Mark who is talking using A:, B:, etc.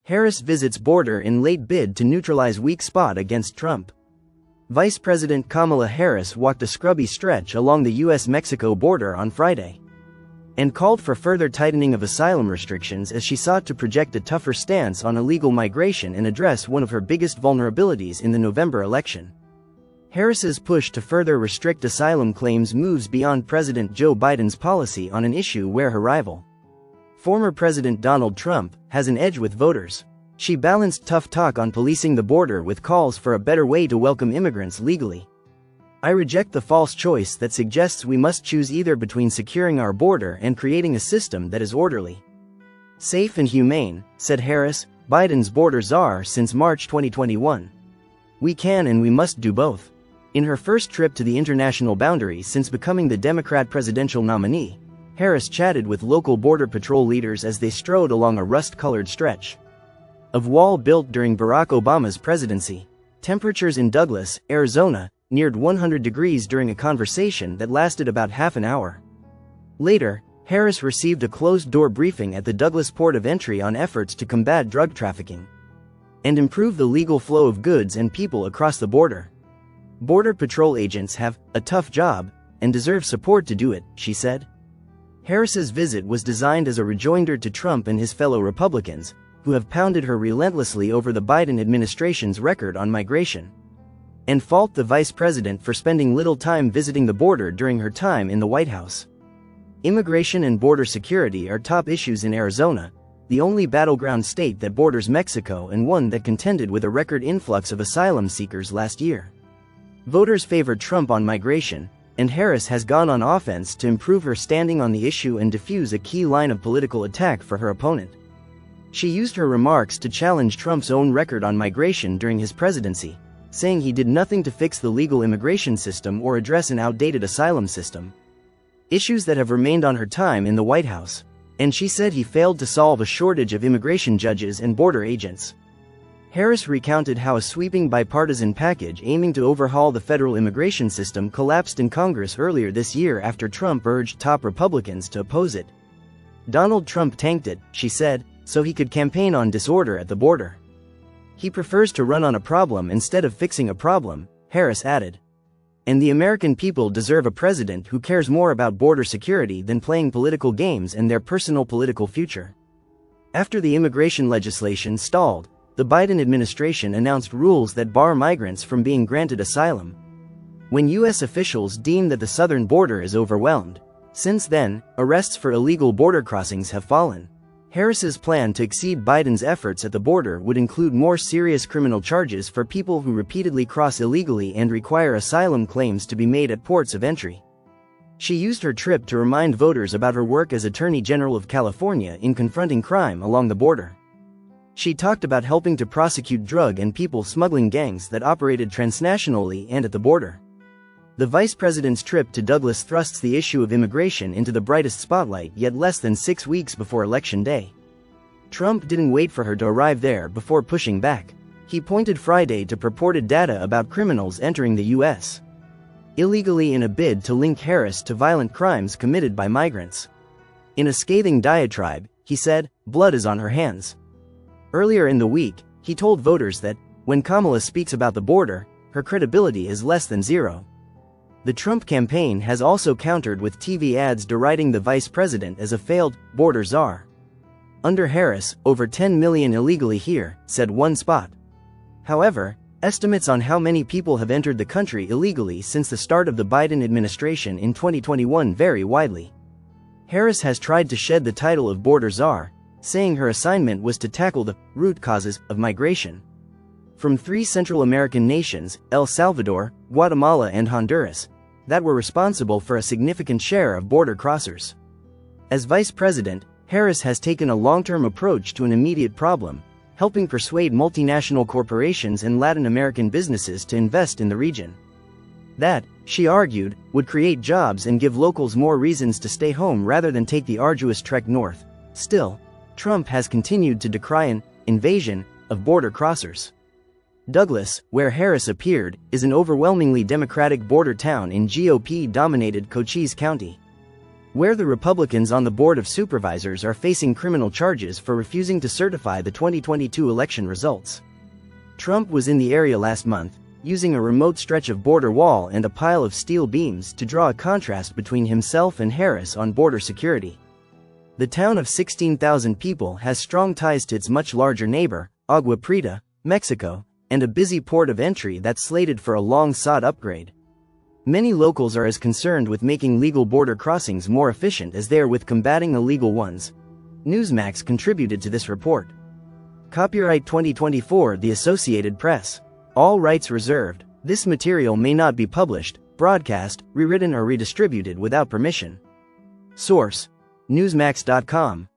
A: Harris visits border in late bid to neutralize weak spot against Trump. Vice President Kamala Harris walked a scrubby stretch along the U.S.-Mexico border on Friday and called for further tightening of asylum restrictions as she sought to project a tougher stance on illegal migration and address one of her biggest vulnerabilities in the November election. Harris's push to further restrict asylum claims moves beyond President Joe Biden's policy on an issue where her rival, former President Donald Trump, has an edge with voters. She balanced tough talk on policing the border with calls for a better way to welcome immigrants legally. "I reject the false choice that suggests we must choose either between securing our border and creating a system that is orderly, safe and humane," said Harris, Biden's border czar since March 2021. "We can and we must do both." In her first trip to the international boundary since becoming the Democrat presidential nominee, Harris chatted with local Border Patrol leaders as they strode along a rust-colored stretch of wall built during Barack Obama's presidency. Temperatures in Douglas, Arizona, neared 100 degrees during a conversation that lasted about half an hour. Later, Harris received a closed-door briefing at the Douglas port of entry on efforts to combat drug trafficking and improve the legal flow of goods and people across the border. "Border Patrol agents have a tough job and deserve support to do it," she said. Harris's visit was designed as a rejoinder to Trump and his fellow Republicans, who have pounded her relentlessly over the Biden administration's record on migration, and fault the vice president for spending little time visiting the border during her time in the White House. Immigration and border security are top issues in Arizona, the only battleground state that borders Mexico and one that contended with a record influx of asylum seekers last year. Voters favored Trump on migration, and Harris has gone on offense to improve her standing on the issue and defuse a key line of political attack for her opponent. She used her remarks to challenge Trump's own record on migration during his presidency, saying he did nothing to fix the legal immigration system or address an outdated asylum system, issues that have remained on her time in the White House. And she said he failed to solve a shortage of immigration judges and border agents. Harris recounted how a sweeping bipartisan package aiming to overhaul the federal immigration system collapsed in Congress earlier this year after Trump urged top Republicans to oppose it. "Donald Trump tanked it," she said, "so he could campaign on disorder at the border. He prefers to run on a problem instead of fixing a problem," Harris added. "And the American people deserve a president who cares more about border security than playing political games and their personal political future." After the immigration legislation stalled, the Biden administration announced rules that bar migrants from being granted asylum when U.S. officials deem that the southern border is overwhelmed. Since then, arrests for illegal border crossings have fallen. Harris's plan to exceed Biden's efforts at the border would include more serious criminal charges for people who repeatedly cross illegally and require asylum claims to be made at ports of entry. She used her trip to remind voters about her work as Attorney General of California in confronting crime along the border. She talked about helping to prosecute drug and people smuggling gangs that operated transnationally and at the border. The vice president's trip to Douglas thrusts the issue of immigration into the brightest spotlight yet less than 6 weeks before Election Day. Trump didn't wait for her to arrive there before pushing back. He pointed Friday to purported data about criminals entering the U.S. illegally in a bid to link Harris to violent crimes committed by migrants. In a scathing diatribe, he said, "Blood is on her hands." Earlier in the week, he told voters that, when Kamala speaks about the border, her credibility is less than zero. The Trump campaign has also countered with TV ads deriding the vice president as a failed border czar. "Under Harris, over 10 million illegally here," said one spot. However, estimates on how many people have entered the country illegally since the start of the Biden administration in 2021 vary widely. Harris has tried to shed the title of border czar, saying her assignment was to tackle the root causes of migration from 3 Central American nations, El Salvador, Guatemala and Honduras, that were responsible for a significant share of border crossers. As vice president, Harris has taken a long-term approach to an immediate problem, helping persuade multinational corporations and Latin American businesses to invest in the region. That, she argued, would create jobs and give locals more reasons to stay home rather than take the arduous trek north. Still, Trump has continued to decry an invasion of border crossers. Douglas, where Harris appeared, is an overwhelmingly Democratic border town in GOP-dominated Cochise County. where the Republicans on the Board of Supervisors are facing criminal charges for refusing to certify the 2022 election results. Trump was in the area last month, using a remote stretch of border wall and a pile of steel beams to draw a contrast between himself and Harris on border security. The town of 16,000 people has strong ties to its much larger neighbor, Agua Prieta, Mexico, and a busy port of entry that's slated for a long-sought upgrade. Many locals are as concerned with making legal border crossings more efficient as they are with combating illegal ones. Newsmax contributed to this report. Copyright 2024 The Associated Press. All rights reserved. This material may not be published, broadcast, rewritten or redistributed without permission. Source: Newsmax.com.